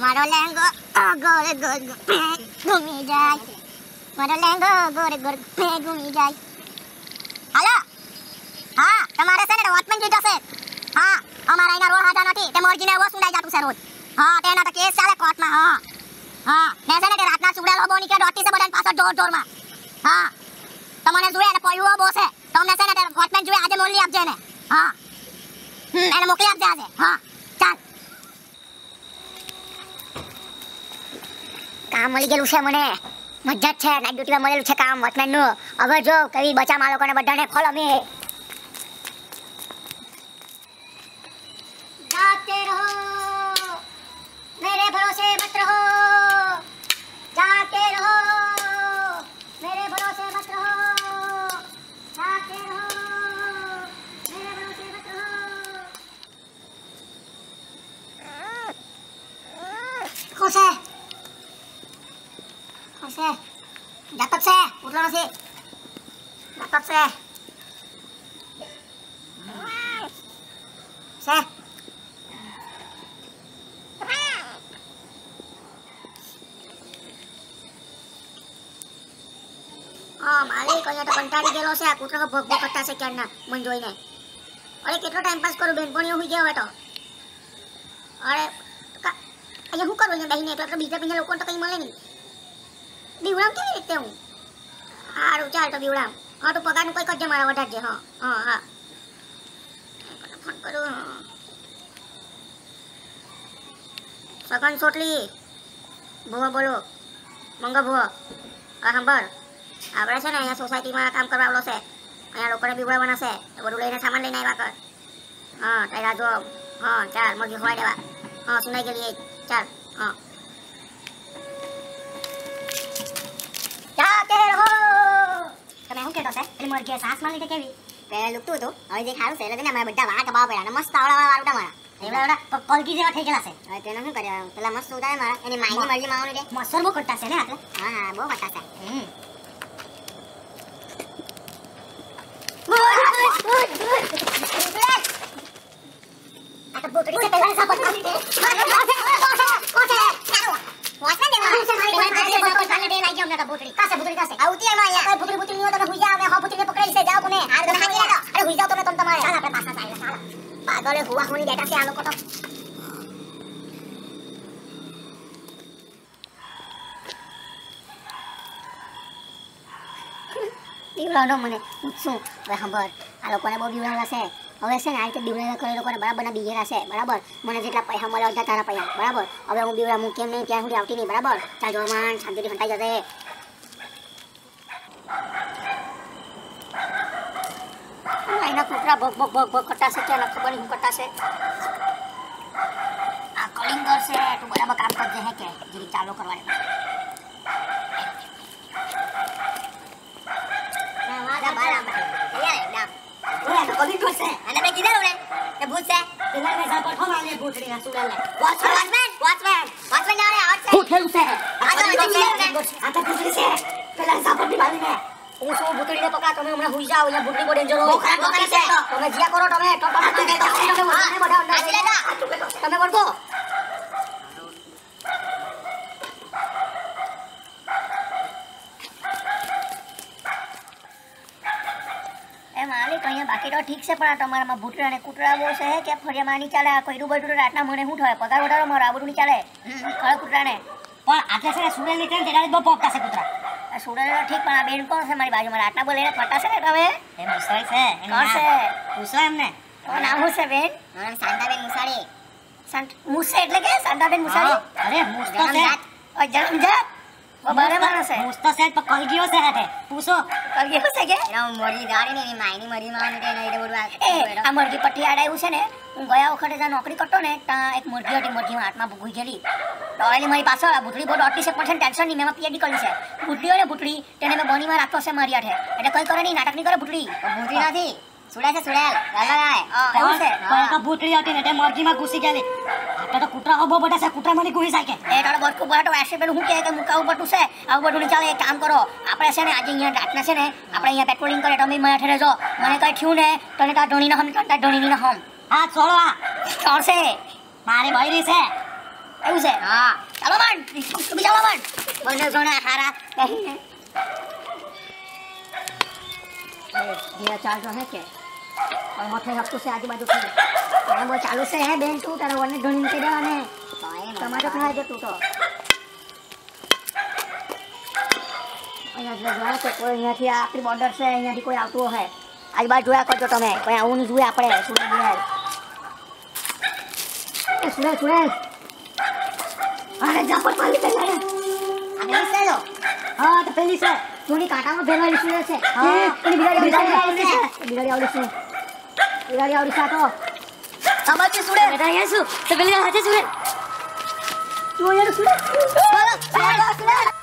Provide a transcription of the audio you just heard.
મારો લેંગો ગોળ ગોળ ઘૂમી જાય, મારો લેંગો ગોળ ગોળ ઘૂમી જાય. હાલો, હા તમારે છે ને વોચમેન જોઈતો છે. હા અમારા અહીંના રોડ હાજા નથી, તે મોરજીને એવો સુનાઈ જાતું છે રોજ. હા તેના તો કેસ ચાલે કોર્ટમાં. હા હા ને છે ને તે રાતના સુગડેલો બહુ નીકળે દોટી છે બધાને પાછળ જોર જોરમાં. હા તમને જોઈએ ને પડ્યું બહુ છે, તમને છે ને તે વોચમેન જોઈએ આજે મોકલી આપજે ને. હા એને મોકલી આપજે આજે. હા ચાલ, કામ મળી ગયેલું છે મને, મજા જ છે. નાઇટ ડ્યુટીમાં મળેલું છે કામ વોચમેનનું. હવે જો કઈ બચા માં લોકોને બધાને ખોલો મે. જાતે રહો મેરે ભરોસે મત રહો, જાતે રહો મેરે ભરોસે મત રહો, જાતે રહો મેરે ભરોસે મત રહો. ખોસે ખોસે જાતક છે ઉઠલો નથી, જાતક છે છે. હા માલિક અહીંયા તો કંટાળી ગયેલો છે. આ કૂતરો ભોગ ભોગ કરતા છે ક્યારના મન જોઈને. અરે કેટલો ટાઈમ પાસ કરું, બેનપણીઓ હોઈ ગયા હવે તો. અરે અહીંયા શું કરું, અહીંયા બેહીને એકલા તો બીજા બીજા લોકોને તો કંઈ મળે નહીં. બીવડામ કેવી રીતે હું? સારું ચાલ તો બીવડામ. હા તો પગારનું કંઈ કરજે મારા વધારજે. હા હા હા ફોન કરું. સગન સોટલી ભુવા બોલો, મંગા ભુવા. હા સાંભળ, આપણે છે ને અહીંયા સોસાયટીમાં કામ કરવા આવલો છે, અહીંયા લોકોને બીવડાવવાના છે, તો બધું લઈને સામાન લઈને આવ્યા કર. હા તારા જો. હા ચાલ મગી ખવાઈ દેવા. હા સુનાઈ ગયેલી ચાલ. હા જાતે રહો. તમે શું કહેતો છે પેલી મોરઘીએ સાસમાં લીધે કેવી પહેલાં લુકતું હતું, હવે જે ખારું છે એટલે અમારા બધા વાળ કબાવા પડ્યા અને મસ્ત આવડા વાળા મારા એવડા પલકી જેવા થઈ ગયેલા છે. હવે તેને શું કર્યા પેલા મસ્ત ઉતારે મારા એની માઈની મરજી માવાનું દે. મસર બહુ ખટ્ટા છે ને આપણે. હા હા બહુ ખટ્ટા છે. આ તો બોકડી છે પેલા સાપટ કરી દે. બીવડાવનો મને પૂછશું હવે ખબર. આ લોકોને બહુ બીવડાવેલા છે. હવે છે ને આ રીતે બીવડાવેલા કરે લોકોને બરાબરના બીજેલા છે. બરાબર મને જેટલા પૈસા મળે અડધા તારા પૈસા. બરાબર હવે હું બીવડાવું કેમ નહીં ત્યાં સુધી આવતી નહીં. બરાબર ચાલ જોરમાન શાંતિથી ફંટાઈ જશે. એના કૂતરા ભોગ ભોગ ભોગ ભોગ કરતા છે ક્યાં ખબર નહીં શું કરતા છે. આ કલિંગર છે તું બરાબર કામ કરજે હે કે જેવી ચાલુ કરવાની. માલિક અહીંયા બાકી તો ઠીક છે, પણ તમારામાં ભૂતરા અને કૂતરા બહુ છે કે ફરિયામાં નહીં ચાલે. આ કઈરું બૈરું રાતના મને શું થાય પગાર વધારો મારો આ બધું નહીં ચાલે. ખરા કૂતરાને પણ આજે છે ને સુરેલ ની ટ્રેન તેના બહુ પોપતા છે કૂતરા. આ સુરેલ ઠીક પણ આ બેન કોણ છે મારી બાજુમાં રાતના બોલે ફરતા છે ને હવે એ મુસાઈ છે કોણ છે પૂછો એમને કોણ નામ છે બેન? શાંતાબેન મુસાડી. મુસે એટલે કે શાંતાબેન મુસાડી? અરે મુસ્તો છે ઓ જન્મજાત બરાબર છે. મુસ્તો છે પણ કલગીઓ છે હાથે પૂછો કલગીઓ છે કે એનો મોરી ગાડી ને એની માઈની મરી માં ને એને બધું આ મરઘી પટ્ટી આડાયું છે ને. હું ગયા વખતે જ્યાં નોકરી કરતો ને ત્યાં એક મરઘી હતી, મરઘીમાં હાથમાં ભૂગી ગયેલી દોડેલી મારી પાછળ. આ ભૂતળી બહુ દોડતી છે પણ ટેન્શન નહીં, મેં પીએચડી કર્યું છે. ભૂતળી હોય ને ભૂતળી તેને મેં બનીમાં રાખતો છે મારી હાથે, એટલે કંઈ કરે નહીં નાટક નહીં કરે. ભૂતળી ભૂતળી નથી સુડા છે સુડેલ એવું છે. પણ ભૂતળી હતી ને તે મરઘીમાં ઘૂસી ગયેલી. આટલા તો કૂતરા બહુ બધા છે, કૂતરા મને ઘૂસી જાય કે એ તારો બટકું બરાટો એસે પેલું શું કહે કે મુકાવું પડતું છે આવું બધું નહીં ચાલે. એક કામ કરો આપણે છે ને આજે અહીંયા રાતના છે ને આપણે અહીંયા પેટ્રોલિંગ કરે તમે મારા ઠેરે જો મને કંઈ થયું ને તને તાર ધણીના હમ તાર ધણીના હમ. હા છોડો આ ચોરશે મારે બૈરી છે એવું છે હા ચાલો માંડ ચાલો માંડ મને જોણા હારા કહીને ये चाल जो है के और मोटे हफ्तों से आजू-बाजू की मैं वो चालू से है बेन तू तारा वने ढूंढ के देवाने टमाटर खाए जो तू तो અહીંયા જોવા કે કોઈ અહીંયાથી આપણી બોર્ડર છે અહીંયાથી કોઈ આવતું હોય આજુબાજુ જોયા કરજો તમે કોઈ આવું નહીં જોઈએ આપણે સુરેશ સુરેશ અરે જાપટ મારી પેલા આ છે લો હા તો પેલી છે થોડી કાંટામાં ભેરવાળી સુરેશ છે હા પેલી બિલાડી આવડી છે બિલાડી આવડી છે તો સમાચી સુરેશ બેટા અહીંયા શું તો પેલી હાથે સુરેશ તું અહીંયા સુરેશ બોલો સુરેશ